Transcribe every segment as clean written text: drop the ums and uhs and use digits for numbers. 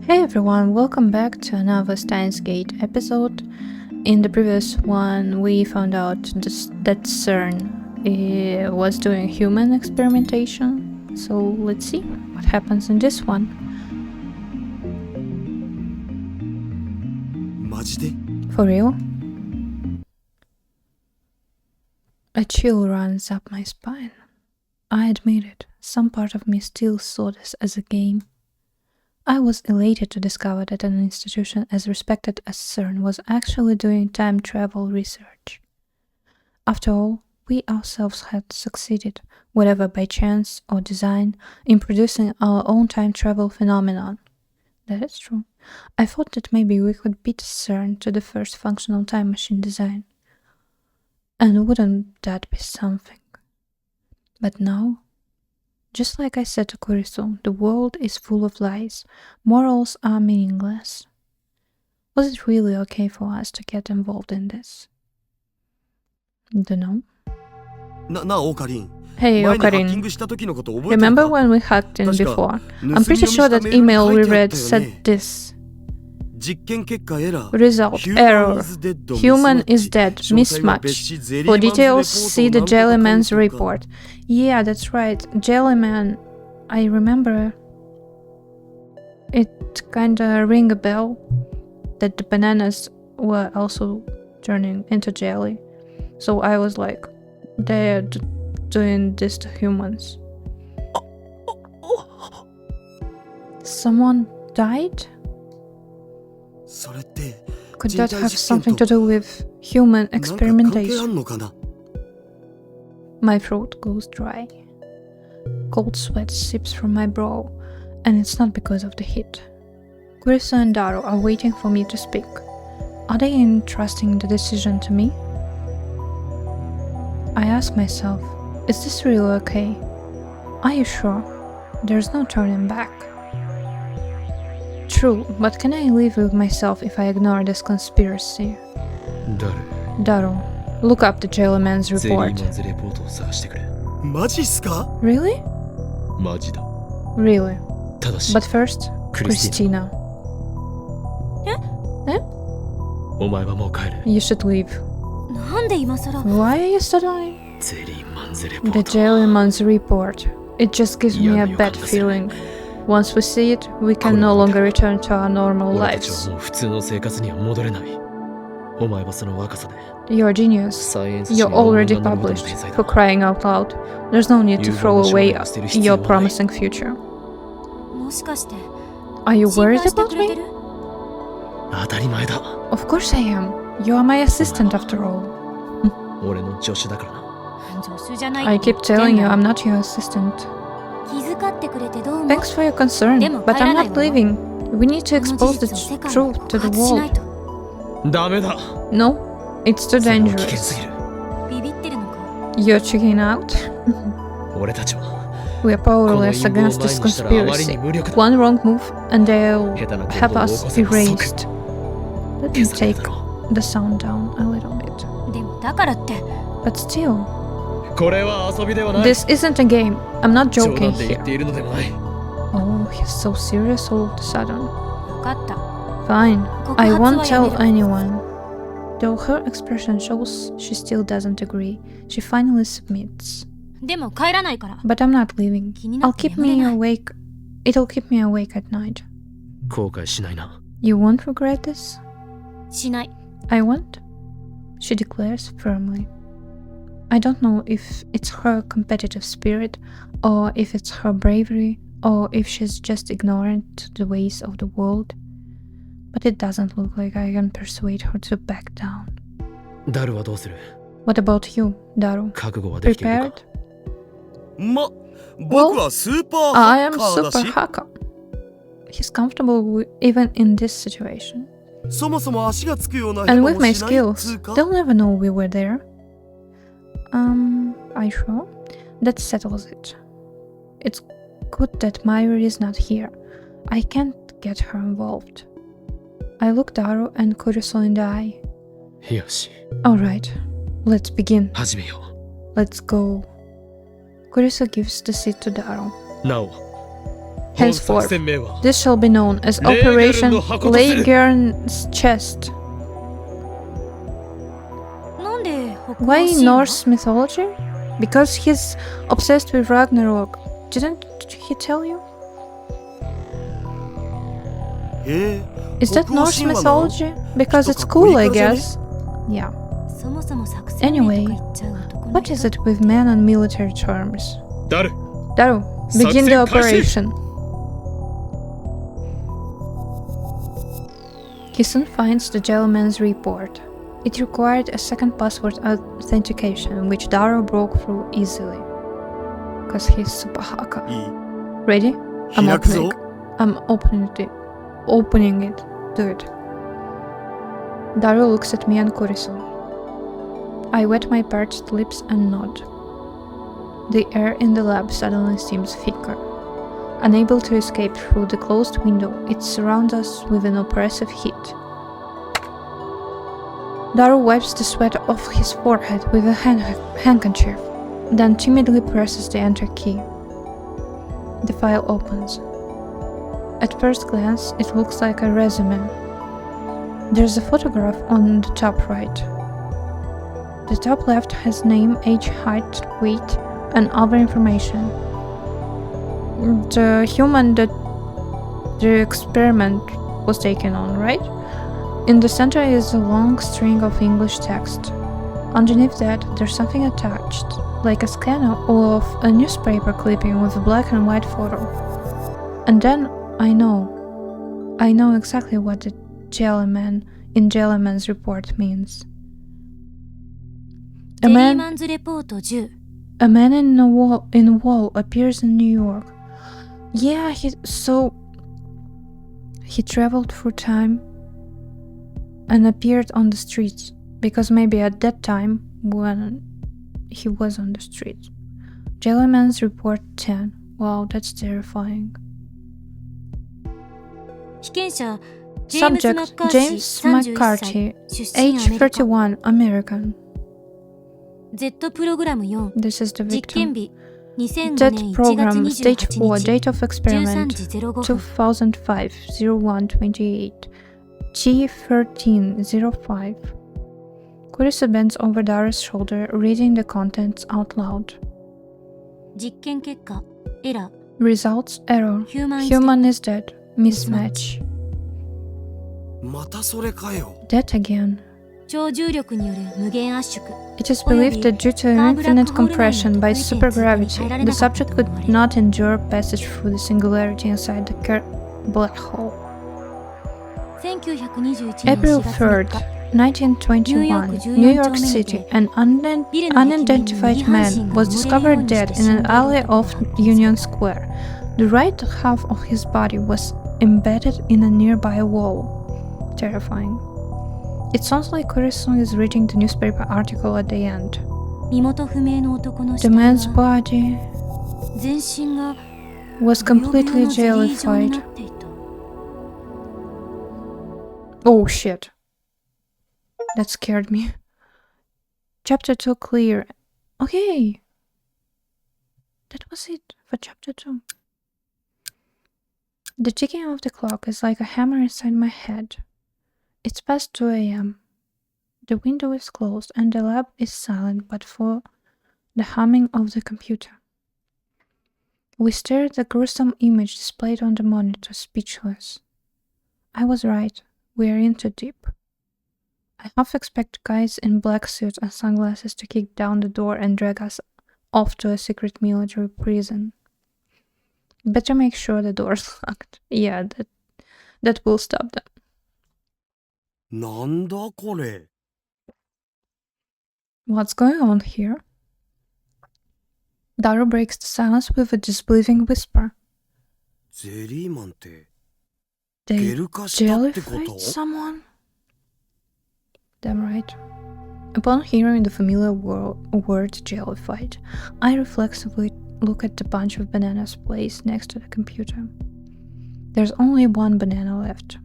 Hey everyone, welcome back to another Steinsgate episode. In the previous one, we found out that CERN was doing human experimentation. So let's see what happens in this one. For real? A chill runs up my spine. I admit it, some part of me still saw this as a game. I was elated to discover that an institution as respected as CERN was actually doing time travel research. After all, we ourselves had succeeded, whether by chance or design, in producing our own time travel phenomenon. That is true. I thought that maybe we could beat CERN to the first functional time machine design. And wouldn't that be something? But now, just like I said to Kurisu, the world is full of lies. Morals are meaningless. Was it really okay for us to get involved in this? Dunno. Hey, Okarin. Remember when we hacked in before? I'm pretty sure that email we read said this. Result, error. Human is dead, mismatch. For details, see the Jellyman's report. Yeah, that's right, Jellyman. I remember it kinda ring a bell that the bananas were also turning into jelly. So I was like, they're doing this to humans. Someone died? Could that have something to do with human experimentation? My throat goes dry. Cold sweat seeps from my brow, and it's not because of the heat. Kurisu and Daru are waiting for me to speak. Are they entrusting the decision to me? I ask myself, is this really okay? Are you sure? There's no turning back. True, but can I live with myself if I ignore this conspiracy? Daru, look up the Jellyman's report. Really? Really. But first, Christina. You should leave. Why are you studying? The Jellyman's report. It just gives me a bad feeling. Once we see it, we can no longer return to our normal lives. You're a genius. You're already published, for crying out loud. There's no need to throw away your promising future. Are you worried about me? Of course I am. You are my assistant after all. I keep telling you I'm not your assistant. Thanks for your concern, but I'm not leaving. We need to expose the truth to the world. No, it's too dangerous. You're checking out? We are powerless against this conspiracy. One wrong move and they'll have us erased. Let me take the sound down a little bit. But still, this isn't a game. I'm not joking here. Oh, he's so serious all of a sudden. Fine, I won't tell anyone. Though her expression shows she still doesn't agree, she finally submits. But I'm not leaving. It'll keep me awake at night. You won't regret this? I won't, she declares firmly. I don't know if it's her competitive spirit, or if it's her bravery, or if she's just ignorant to the ways of the world. But it doesn't look like I can persuade her to back down. What about you, Daru? Prepared? Well, I am super hacker. He's comfortable even in this situation. And with my skills, they'll never know we were there. Are you sure? That settles it. It's good that Mayuri is not here. I can't get her involved. I look Daru and Kurisu in the eye. Alright, let's begin. Let's go. Kurisu gives the seat to Daro. なお Henceforth, this shall be known as Operation Leigern's Chest. Why Norse mythology? Because he's obsessed with Ragnarok. Didn't he tell you? Is that Norse mythology? Because it's cool, I guess. Yeah. Anyway, what is it with men and military terms? Daru, begin the operation. He soon finds the gentleman's report. It required a second password authentication, which Daru broke through easily. Cause he's super hacker. Ready? I'm opening it. Do it. Daru looks at me and Kurisu. I wet my parched lips and nod. The air in the lab suddenly seems thicker. Unable to escape through the closed window, it surrounds us with an oppressive heat. Daru wipes the sweat off his forehead with a handkerchief, then timidly presses the enter key. The file opens. At first glance, it looks like a resume. There's a photograph on the top right. The top left has name, age, height, weight, and other information. The human that the experiment was taken on, right? In the center is a long string of English text. Underneath that, there's something attached, like a scan of a newspaper clipping with a black and white photo. And then I know exactly what the Jellyman in Jellyman's report means. A man in a wall appears in New York. Yeah, he traveled through time and appeared on the streets, because maybe at that time when he was on the streets. Jellyman's report 10. Wow, that's terrifying. Subject: James McCarthy, age 31, American. This is the victim. Death program, stage 4, date of experiment 2005-01-28, G1305. Kurisu bends over Dara's shoulder, reading the contents out loud. Results: error. Human is dead. Mismatch. That again. It is believed that due to infinite compression by supergravity, the subject could not endure passage through the singularity inside the black hole. April 3rd, 1921, New York City, an unidentified man was discovered dead in an alley off Union Square. The right half of his body was embedded in a nearby wall. Terrifying. It sounds like Kurisu is reading the newspaper article at the end. The man's body was completely jellified. Oh shit. That scared me. Chapter 2 clear. Okay. That was it for chapter 2. The ticking of the clock is like a hammer inside my head. It's past 2 a.m. The window is closed and the lab is silent but for the humming of the computer. We stare at the gruesome image displayed on the monitor, speechless. I was right. We are in too deep. I half expect guys in black suits and sunglasses to kick down the door and drag us off to a secret military prison. Better make sure the door's locked. Yeah, that will stop them. What's going on here? Daru breaks the silence with a disbelieving whisper. They jellified someone? Damn right. Upon hearing the familiar word jellified, I reflexively look at the bunch of bananas placed next to the computer. There's only one banana left.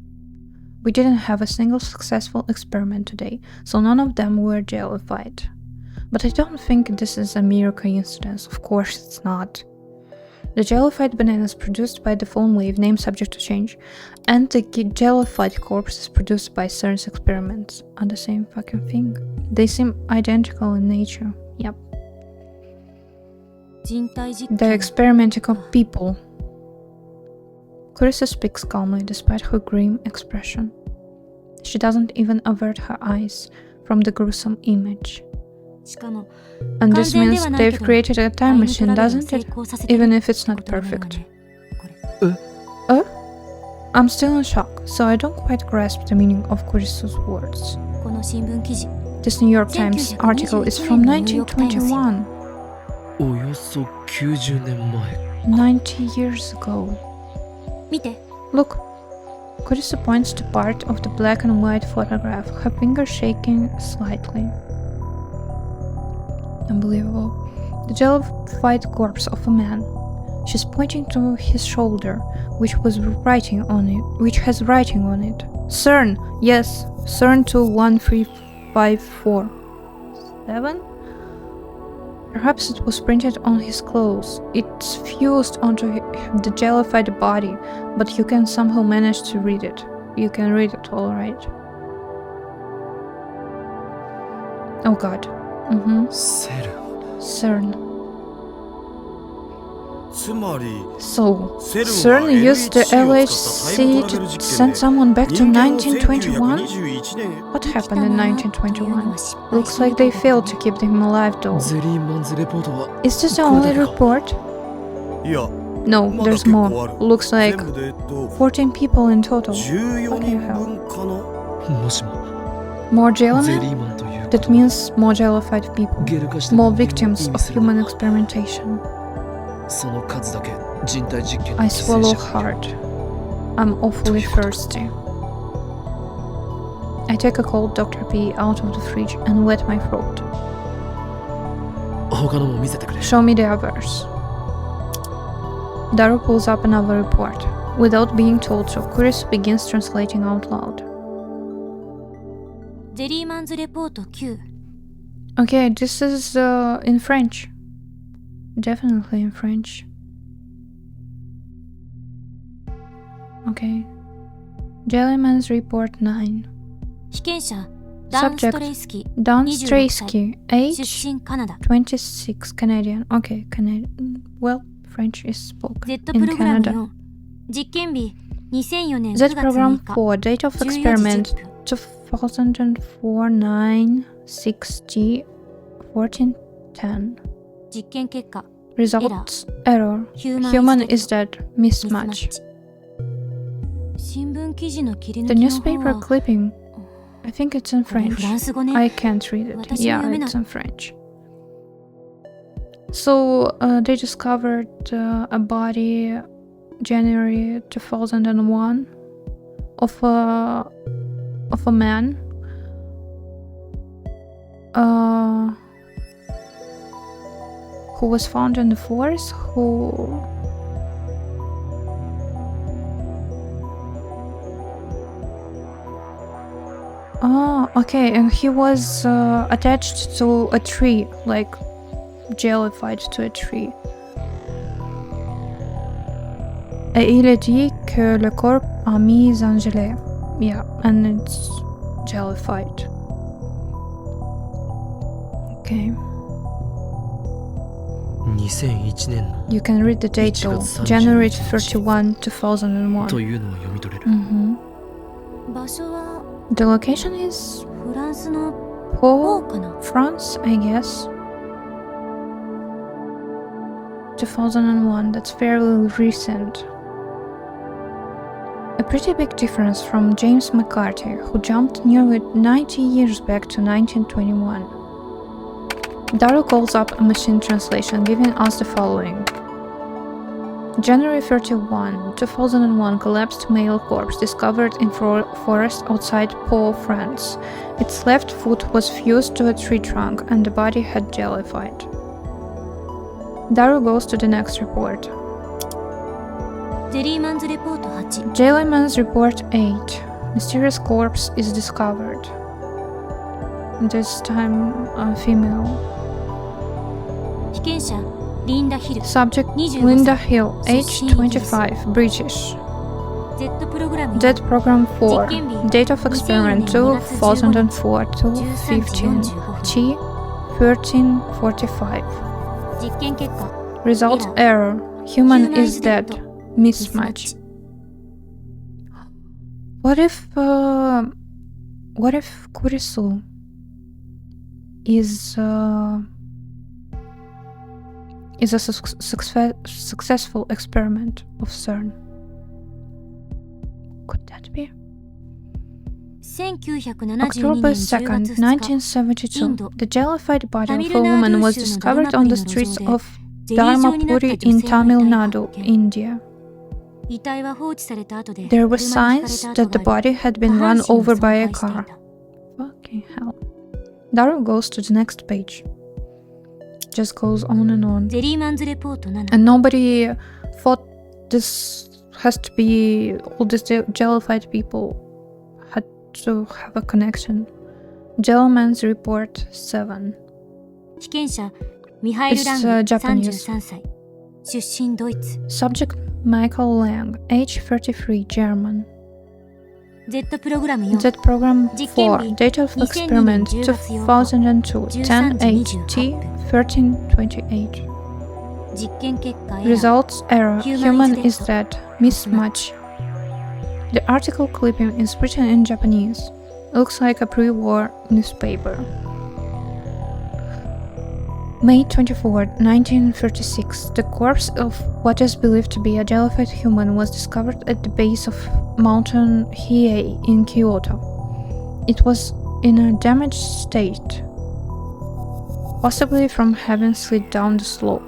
We didn't have a single successful experiment today, so none of them were jellified. But I don't think this is a mere coincidence. Of course it's not. The jellified bananas produced by the phone wave, name subject to change, and the jellified corpses produced by CERN's experiments are the same fucking thing. They seem identical in nature. Yep. They're experimenting on people. Clarissa speaks calmly despite her grim expression. She doesn't even avert her eyes from the gruesome image. And this means they've created a time machine, doesn't it? Even if it's not perfect. I'm still in shock, so I don't quite grasp the meaning of Kurissu's words. This New York Times article is from 1921. 90 years ago. Look. Kurissu points to part of the black and white photograph, her finger shaking slightly. Unbelievable. The jellified corpse of a man. She's pointing to his shoulder, which has writing on it. CERN! Yes, CERN 21354. 7? Perhaps it was printed on his clothes. It's fused onto the jellified body, but you can somehow manage to read it. You can read it, alright. Oh god. CERN. So, CERN used the LHC to send someone back to 1921? What happened in 1921? Looks like they failed to keep him alive though. Is this the only report? No, there's more. Looks like 14 people in total. What the hell? More jellymen? That means more jellified people. More victims of human experimentation. I swallow hard. I'm awfully thirsty. I take a cold Dr. P out of the fridge and wet my throat. Show me the others. Daru pulls up another report. Without being told to, Kurissu begins translating out loud. Okay, this is in French. Definitely in French. Okay. Jellyman's Report 9. Subject Dan Straysky, age 26, Canadian. Okay, Canadian. Well, French is spoken in Canada. Z program 4, date of experiment 2004 9/60 1410. Results error. Human is dead. Mismatch. The newspaper clipping. I think it's in French. I can't read it. Yeah, it's in French. So they discovered a body January 2001 of a man who was found in the forest, okay, and he was attached to a tree, like jellified to a tree. Et il est dit que le corps a mis en gelée. Yeah, and it's jellified. Okay. You can read the date though. January 31, 2001. The location is Pau, France, I guess. 2001, that's fairly recent. A pretty big difference from James McCarthy, who jumped nearly 90 years back to 1921. Daru calls up a machine translation, giving us the following. January 31, 2001, collapsed male corpse discovered in forest outside Pau, France. Its left foot was fused to a tree trunk and the body had jellified. Daru goes to the next report. Jellyman's Report 8. Mysterious corpse is discovered. This time a female. Subject Linda Hill, age 25, British. Z program 4. Date of experiment 2004 to 15. T 1345. Result error. Human is dead. Mismatch. What if Kurisu is a successful experiment of CERN? Could that be? October 2nd, 1972, the jellified body of a woman was discovered on the streets of Dharmapuri in Tamil Nadu, India. There were signs that the body had been run over by a car. Fucking hell. Daru goes to the next page. Just goes on and on. And nobody thought this has to be, all these jellified people had to have a connection. Jellyman's Report 7. It's Japanese. Subject Michael Lang, age 33, German. Z program 4. Date of experiment 2002, 10-8 T 1328. Results error. Human is dead. Mismatch. The article clipping is written in Japanese. Looks like a pre-war newspaper. May 24, 1936. The corpse of what is believed to be a jellified human was discovered at the base of Mountain Hiei in Kyoto. It was in a damaged state, possibly from having slid down the slope.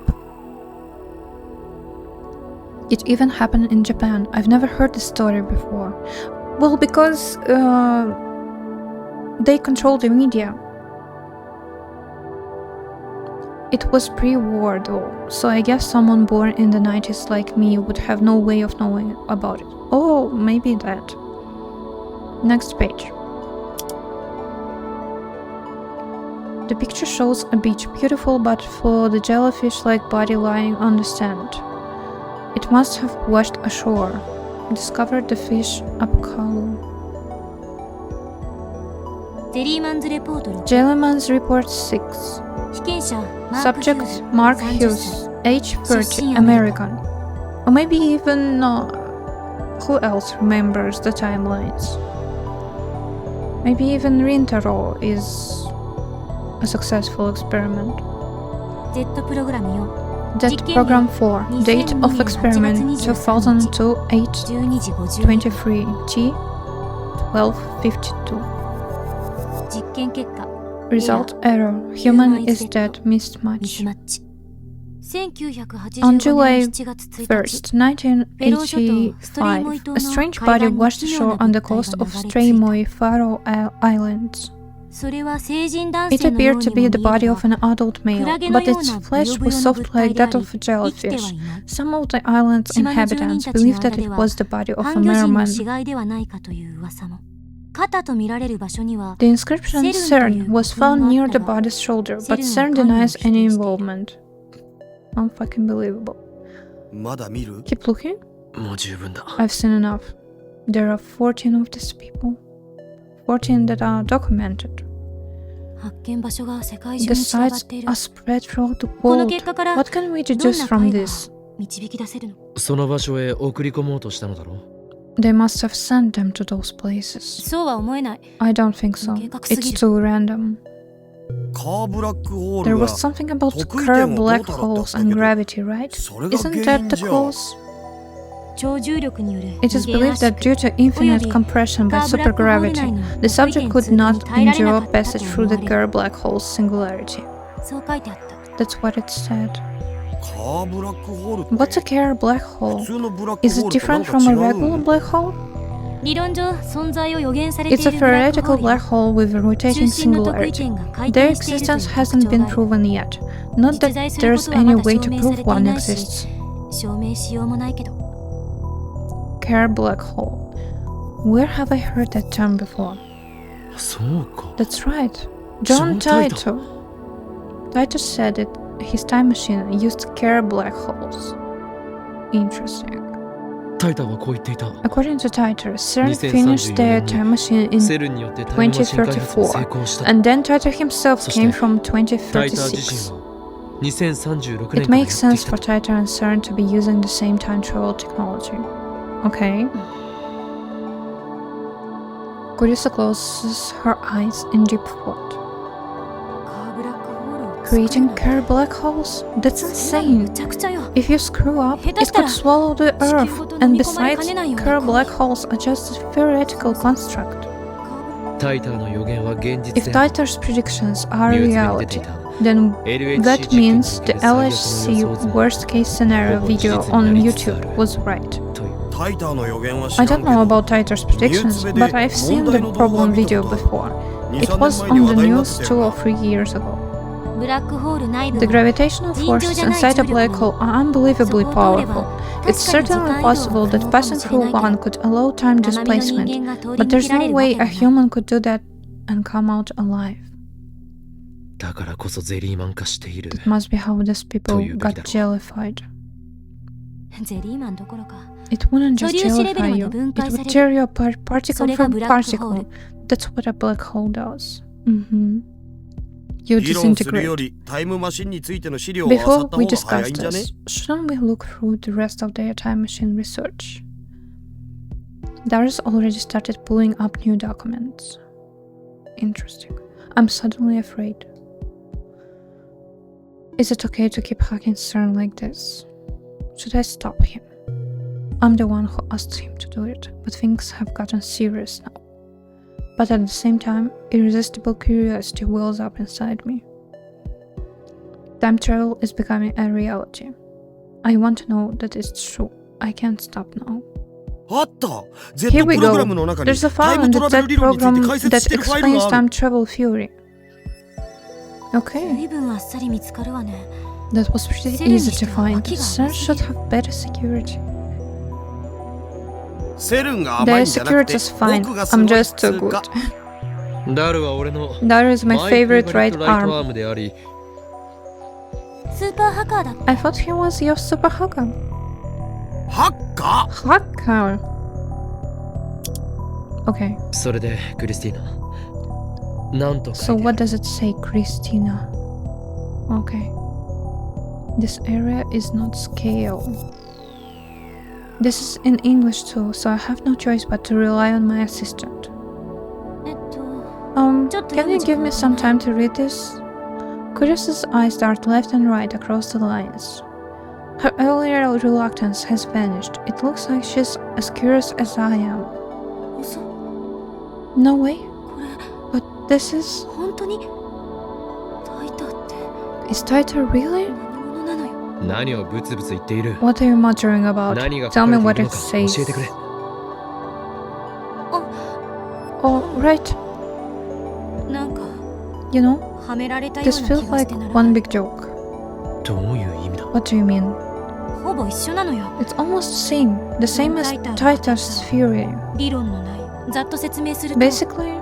It even happened in Japan. I've never heard this story before. Well, because they control the media. It was pre-war though, so I guess someone born in the 90s like me would have no way of knowing about it. Oh, maybe that. Next page. The picture shows a beach, beautiful but for the jellyfish-like body lying on the sand. It must have washed ashore. Discovered the fish Apkalu. Jellyman's Report 6. Subject Mark Hughes, age 30, American. Or maybe even who else remembers the timelines? Maybe even Rintaro is a successful experiment. Z program 4. Date of experiment 2002 8/23 T 1252. Result error. Human is dead. Mismatch. On July 1st, 1985, a strange body washed ashore on the coast of Streymoy, Faroe Islands. It appeared to be the body of an adult male, but its flesh was soft like that of a jellyfish. Some of the island's inhabitants believed that it was the body of a merman. The inscription CERN was found near the body's shoulder, but CERN denies any involvement. Unfucking believable. Keep looking? I've seen enough. There are 14 of these people. 14 that are documented. The sites are spread throughout the world. What can we deduce from this? They must have sent them to those places. I don't think so. It's too random. There was something about curved black holes and gravity, right? Isn't that the cause? It is believed that due to infinite compression by supergravity, the subject could not endure passage through the Kerr black hole's singularity. That's what it said. What's a Kerr black hole? Is it different from a regular black hole? It's a theoretical black hole with a rotating singularity. Their existence hasn't been proven yet. Not that there's any way to prove one exists. Kerr black hole. Where have I heard that term before? That's right. John Taito. Taito said it his time machine used to scare black holes. Interesting. According to Titor, CERN finished their time machine in 2034, and then Titor himself came from 2036. It makes sense for Titor and CERN to be using the same time travel technology. Okay. Kurisa closes her eyes in deep thought. Creating Kerr black holes? That's insane. If you screw up, it could swallow the Earth. And besides, Kerr black holes are just a theoretical construct. If Titor's predictions are reality, then that means the LHC worst-case scenario video on YouTube was right. I don't know about Titor's predictions, but I've seen the problem video before. It was on the news 2 or 3 years ago. The gravitational forces inside a black hole are unbelievably powerful. It's certainly possible that passing through one could allow time displacement, but there's no way a human could do that and come out alive. It must be how these people got jellified. It wouldn't just jellify you, it would tear you apart particle from particle. That's what a black hole does. You disintegrate. Before we discuss this, shouldn't we look through the rest of their time machine research? Darius already started pulling up new documents. Interesting. I'm suddenly afraid. Is it okay to keep hacking CERN like this? Should I stop him? I'm the one who asked him to do it, but things have gotten serious now. But at the same time, irresistible curiosity wells up inside me. Time travel is becoming a reality. I want to know that it's true. I can't stop now. Here we go. There's a file in the Z program that explains time travel theory. Okay. That was pretty easy to find. CERN should have better security. Their security is fine. I'm just too good. Daru is my favorite right arm. I thought he was your super hacker. Hacker? Okay. So what does it say, Christina? Okay. This area is not scale. This is in English too, so I have no choice but to rely on my assistant. Can you give me some time to read this? Kurisa's eyes dart left and right across the lines. Her earlier reluctance has vanished. It looks like she's as curious as I am. No way. But this is... Is Titor really? What are you muttering about? Tell me what it says. Oh, right. You know, this feels like one big joke. What do you mean? It's almost the same as Titor's theory. Basically,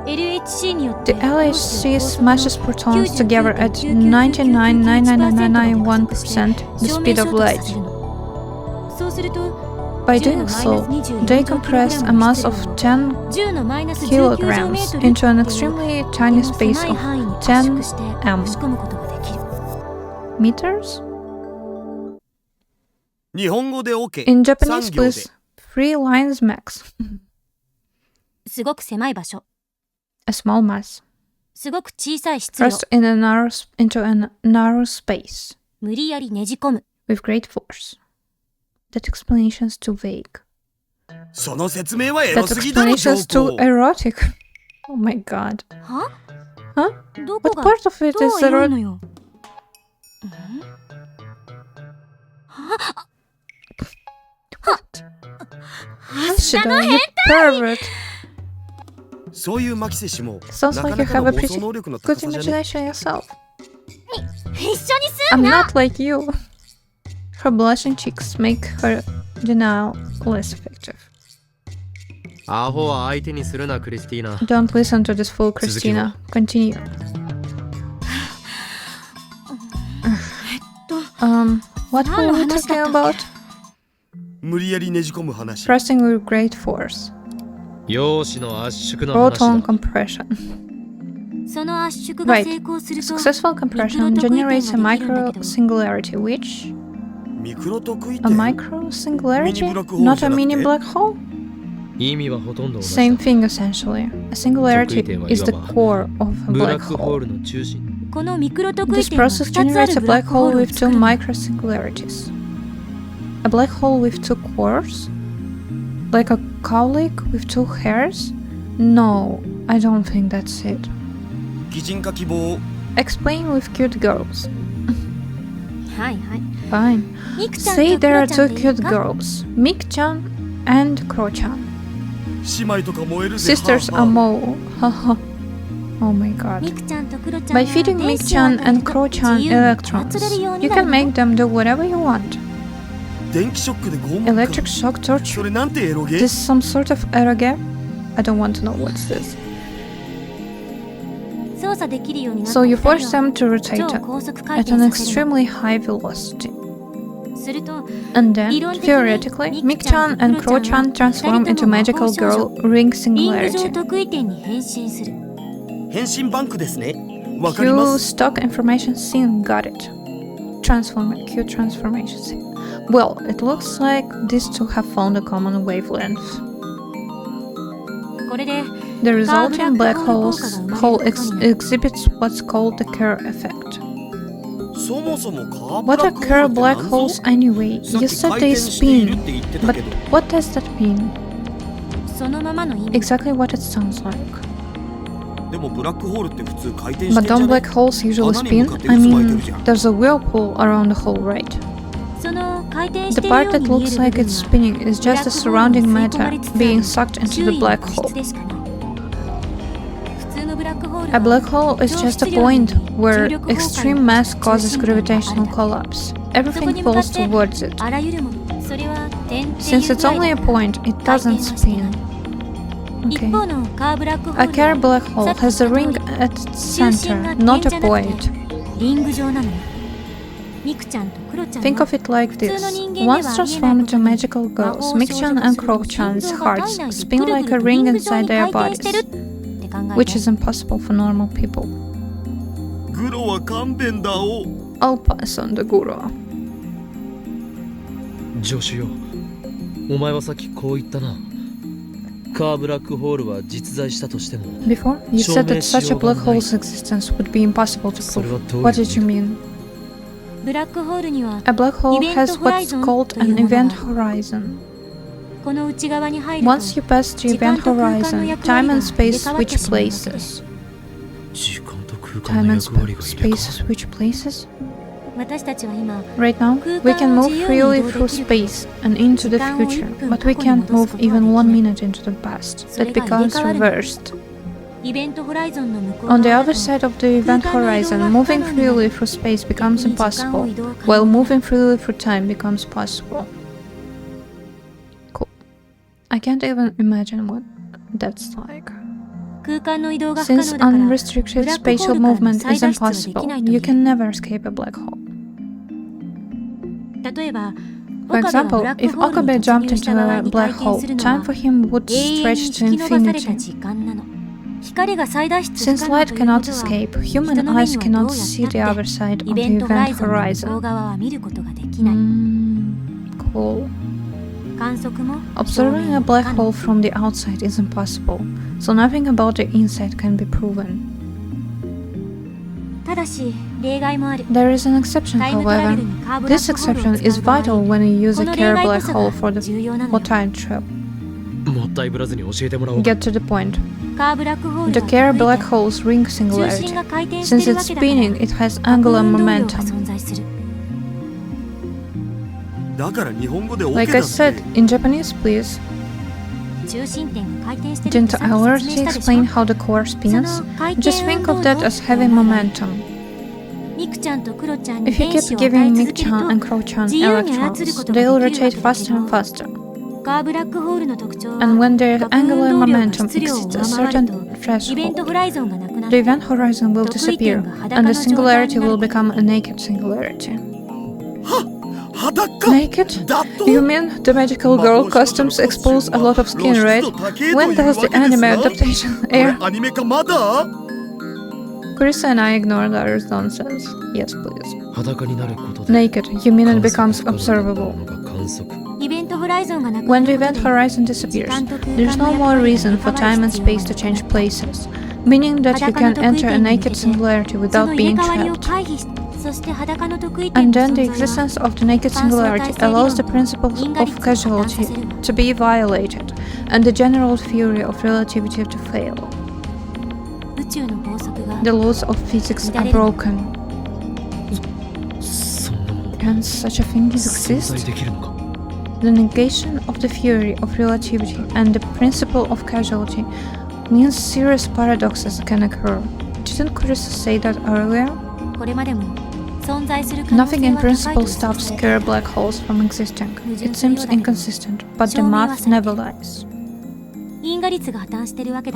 the LHC smashes protons together at 99.99991% the speed of light. By doing so, they compress a mass of 10 kilograms into an extremely tiny space of 10 m. Meters? In Japanese, please. 3 lines max. A small mass. Thrust into a narrow space. With great force. That explanation is too vague. That explanation is too erotic. Oh my god. Huh? What part of it is erotic? What? Ashida, you pervert. Sounds like you have a pretty good imagination yourself. I'm not like you. Her blushing cheeks make her denial less effective. Don't listen to this fool, Christina. Continue. What were we talking about? Pressing with great force. Proton compression. Right. Successful compression generates a micro-singularity, which... A micro-singularity? Not a mini black hole? Same thing essentially. A singularity is the core of a black hole. This process generates a black hole with two micro-singularities. A black hole with two cores? Like a cowlick with two hairs? No, I don't think that's it. Explain with cute girls. Fine. Say there are two cute girls, Mik-chan and Kro-chan. Sisters are Mo. Oh my god. By feeding Mik-chan and Kro-chan electrons, you can make them do whatever you want. Electric shock torture? This is some sort of eroge? I don't want to know what's this. So you force them to rotate at an extremely high velocity. And then, theoretically, Mik-chan and Kro-chan transform into magical girl ring singularity. Q stock information scene, got it. Transform Q transformation scene. Well, it looks like these two have found a common wavelength. The resulting black hole exhibits what's called the Kerr effect. What are Kerr black holes anyway? You said they spin, but what does that mean? Exactly what it sounds like. But don't black holes usually spin? I mean, there's a whirlpool around the hole, right? The part that looks like it's spinning is just the surrounding matter being sucked into the black hole. A black hole is just a point where extreme mass causes gravitational collapse. Everything falls towards it. Since it's only a point, it doesn't spin. Okay. A Kerr black hole has a ring at its center, not a point. Think of it like this. Once transformed into magical girls, Mik-chan and Kro-chan's hearts spin like a ring inside their bodies, which is impossible for normal people. I'll pass on the Guru. Before, you said that such a black hole's existence would be impossible to prove. What did you mean? A black hole has what's called an event horizon. Once you pass the event horizon, time and space switch places. Time and space switch places? Right now, we can move freely through space and into the future, but we can't move even 1 minute into the past. That becomes reversed. On the other side of the event horizon, moving freely through space becomes impossible, while moving freely through time becomes possible. Cool. I can't even imagine what that's like. Since unrestricted spatial movement is impossible, you can never escape a black hole. For example, if Okabe jumped into a black hole, time for him would stretch to infinity. Since light cannot escape, human eyes cannot see the other side of the event horizon. Cool. Observing a black hole from the outside is impossible, so nothing about the inside can be proven. There is an exception, however. This exception is vital when you use a Kerr black hole for time trip. Get to the point. The Kerr black hole's ring singularity. Since it's spinning, it has angular momentum. Like I said, in Japanese, please. Didn't I already explain how the core spins? Just think of that as heavy momentum. If you keep giving Mik-chan and Kro-chan electrons, they'll rotate faster and faster. And when their angular momentum exceeds a certain threshold, the event horizon will disappear, and the singularity will become a naked singularity. Naked? You mean the magical girl costumes expose a lot of skin, right? When does the anime adaptation air? Chris and I ignore Garu's nonsense. Yes, please. Naked, you mean it becomes observable. When the event horizon disappears, there's no more reason for time and space to change places, meaning that you can enter a naked singularity without being trapped. And then the existence of the naked singularity allows the principles of causality to be violated, and the general theory of relativity to fail. The laws of physics are broken. Can such a thing exist? The negation of the theory of relativity and the principle of causality means serious paradoxes can occur. Didn't Chris say that earlier? Nothing in principle stops scare black holes from existing. It seems inconsistent, but the math never lies.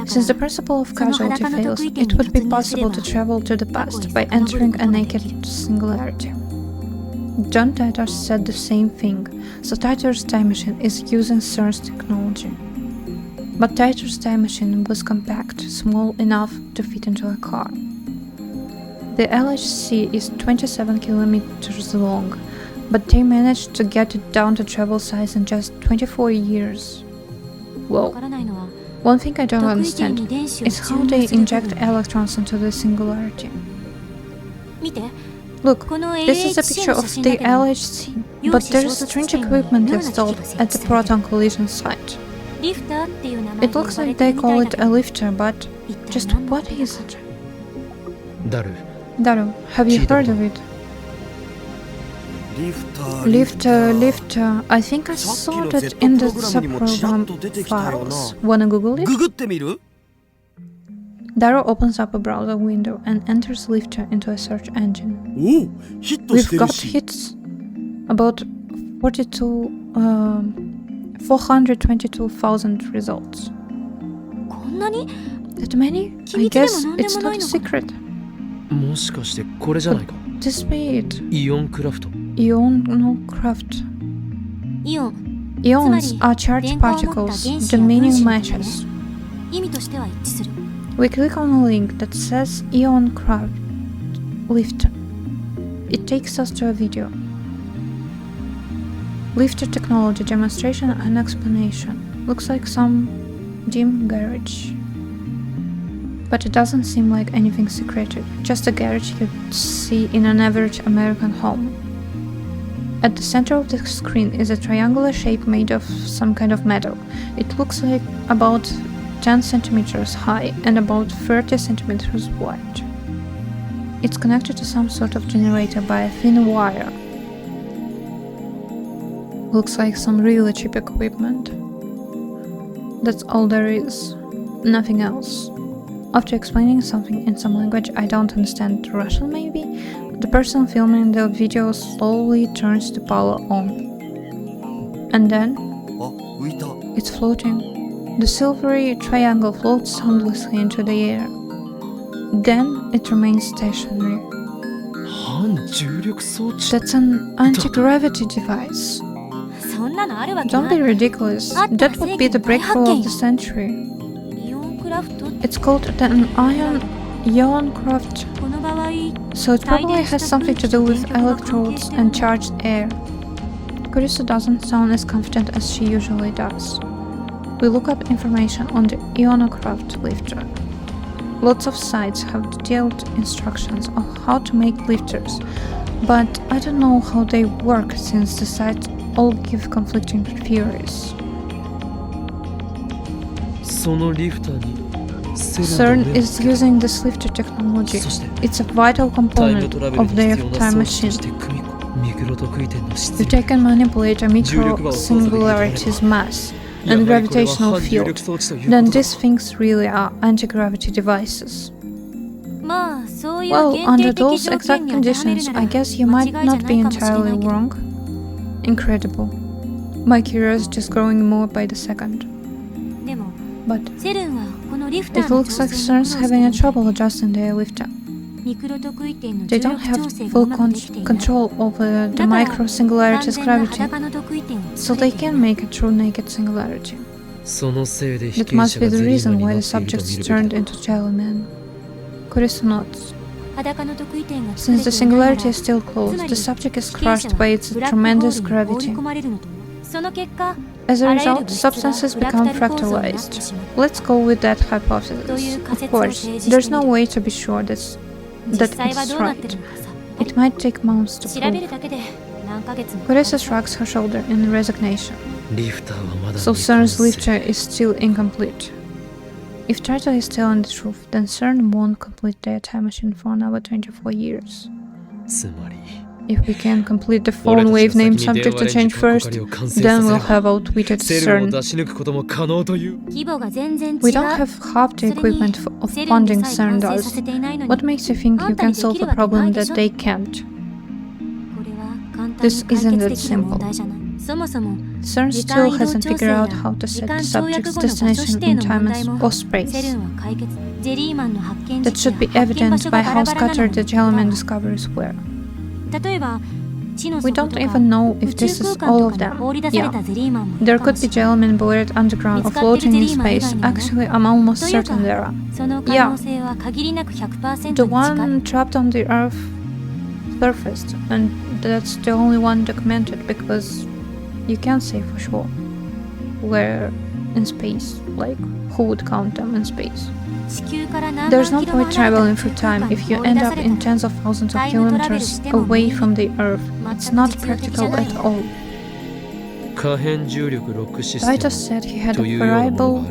Since the principle of causality fails, it would be possible to travel to the past by entering a naked singularity. John Titor said the same thing, so Titor's time machine is using STEINS technology. But Titor's time machine was compact, small enough to fit into a car. The LHC is 27 kilometers long, but they managed to get it down to travel size in just 24 years. Whoa. One thing I don't understand is how they inject electrons into the singularity. Look, this is a picture of the LHC, but there is strange equipment installed at the proton collision site. It looks like they call it a lifter, but just what is it? Daru, have you heard of it? Lifter. I think I saw that in the subprogram files. Wanna Google it? Daru opens up a browser window and enters lifter into a search engine. We've got hits. About 422,000 results. That many? I guess it's not a secret. But this be it. Ionocraft. Ions are charged particles, the meaning matches. We click on a link that says Ionocraft Lifter. It takes us to a video. Lifter technology demonstration and explanation. Looks like some dim garage. But it doesn't seem like anything secretive, just a garage you'd see in an average American home. At the center of the screen is a triangular shape made of some kind of metal. It looks like about 10 centimeters high and about 30 centimeters wide. It's connected to some sort of generator by a thin wire. Looks like some really cheap equipment. That's all there is. Nothing else. After explaining something in some language I don't understand, Russian maybe, the person filming the video slowly turns the power on. And then it's floating. The silvery triangle floats soundlessly into the air. Then it remains stationary. That's an anti-gravity device. Don't be ridiculous. That would be the breakthrough of the century. It's called an Ionocraft. So it probably has something to do with electrodes and charged air. Carissa doesn't sound as confident as she usually does. We look up information on the Ionocraft lifter. Lots of sites have detailed instructions on how to make lifters, but I don't know how they work since the sites all give conflicting theories. CERN is using this lifter technology. It's a vital component of their time machine. If they can manipulate a micro-singularity's mass and gravitational field, then these things really are anti-gravity devices. Well, under those exact conditions, I guess you might not be entirely wrong. Incredible. My curiosity is growing more by the second. But it looks like CERN's having a trouble adjusting their lifter. They don't have full control over the micro-singularity's gravity, so they can make a true naked singularity. That must be the reason why the subjects turned into jellymen. Kurisu notes. Since the singularity is still closed, the subject is crushed by its tremendous gravity. As a result, substances become fractalized. Let's go with that hypothesis. Of course, there's no way to be sure that it's right. It might take months to prove. Kurisu shrugs her shoulder in resignation. So CERN's lifter is still incomplete. If Tartu is telling the truth, then CERN won't complete their time machine for another 24 years. If we can complete the phone wave named subject to change first, then we'll have outwitted CERN. We don't have half the equipment of funding CERN does. What makes you think you can solve a problem that they can't? This isn't that simple. CERN still hasn't figured out how to set the subject's destination in time or space. That should be evidenced by how scattered the Jellyman discoveries were. We don't even know if this is all of them. Yeah, there could be Jellyman buried underground or floating in space. Actually, I'm almost certain there are. Yeah, the one trapped on the Earth surfaced, and that's the only one documented because you can't say for sure where in space, like who would count them in space. There's no point traveling through time if you end up in tens of thousands of kilometers away from the Earth. It's not practical at all. Titus said he had a variable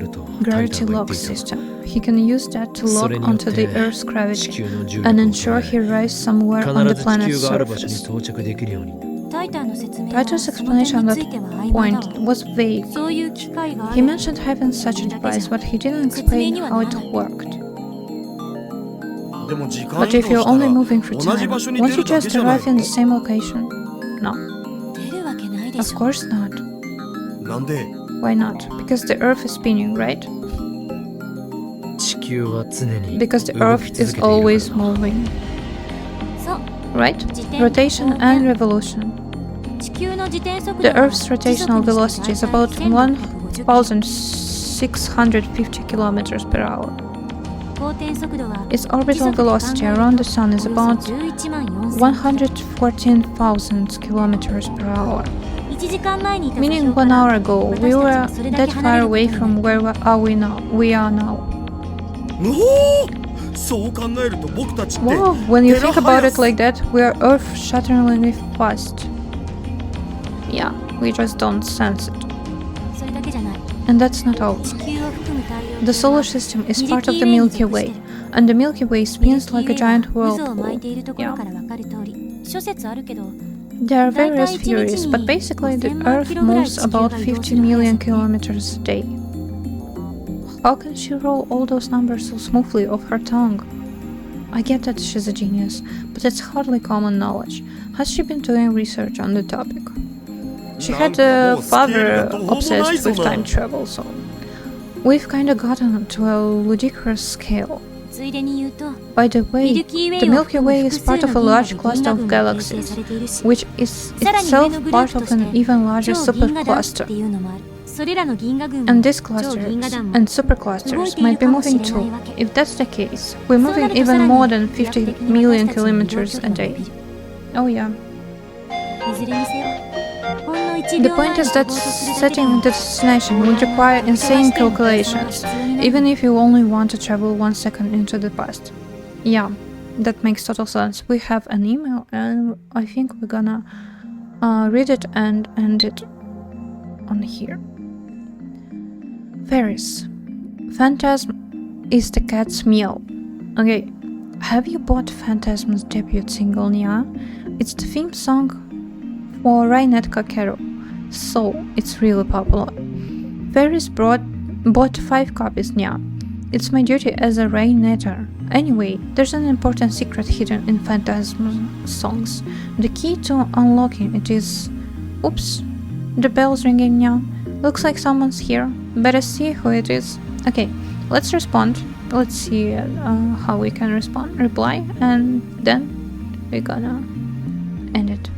gravity lock system. He can use that to lock onto the Earth's gravity and ensure he arrives somewhere on the planet's surface. Titus' explanation on that point was vague. He mentioned having such a device, but he didn't explain how it worked. But if you're only moving through time, won't you just arrive in the same location? No. Of course not. Why not? Because the Earth is spinning, right? Because the Earth is always moving. Right? Rotation and revolution. The Earth's rotational velocity is about 1,650 kilometers per hour. Its orbital velocity around the Sun is about 114,000 kilometers per hour. Meaning 1 hour ago, we were that far away from where we are now. Wow, when you think about it like that, we are earth-shatteringly fast. Yeah, we just don't sense it. And that's not all. The solar system is part of the Milky Way, and the Milky Way spins like a giant whirlpool. Yeah. There are various theories, but basically the Earth moves about 50 million kilometers a day. How can she roll all those numbers so smoothly off her tongue? I get that she's a genius, but it's hardly common knowledge. Has she been doing research on the topic? She had a father obsessed with time travel, so we've kinda gotten to a ludicrous scale. By the way, the Milky Way is part of a large cluster of galaxies, which is itself part of an even larger supercluster. And these clusters and superclusters might be moving too. If that's the case, we're moving even more than 50 million kilometers a day. Oh yeah. The point is that setting the destination would require insane calculations, even if you only want to travel 1 second into the past. Yeah, that makes total sense. We have an email and I think we're gonna read it and end it on here. Ferris. Phantasm is the cat's meow. Okay, have you bought Phantasm's debut single, Nya? It's the theme song for Rainet Kakero, so it's really popular. Ferris bought 5 copies, Nya. It's my duty as a Rainetter. Anyway, there's an important secret hidden in Phantasm songs. The key to unlocking it is... Oops, the bell's ringing, Nya. Looks like someone's here. Better see who it is. Okay, let's respond. let's see how we can reply, and then we're gonna end it.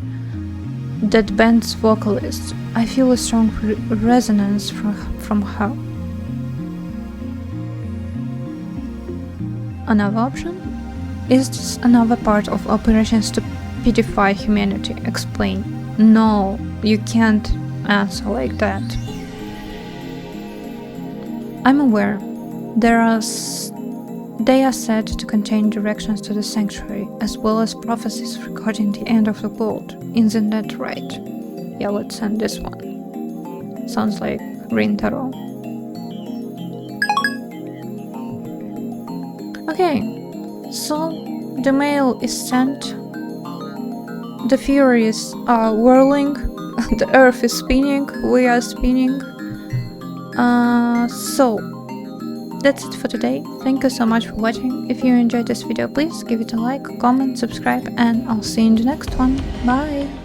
That band's vocalist. I feel a strong resonance from her. Another option? Is this another part of Operation Stupidify Humanity? Explain. No, you can't answer like that. I'm aware. They are said to contain directions to the sanctuary, as well as prophecies regarding the end of the world. Isn't that right? Yeah, let's send this one. Sounds like Green Tarot. Okay, so the mail is sent. The Furies are whirling. The Earth is spinning. We are spinning. So that's it for today. Thank you so much for watching. If you enjoyed this video, please give it a like, comment, subscribe, and I'll see you in the next one. Bye!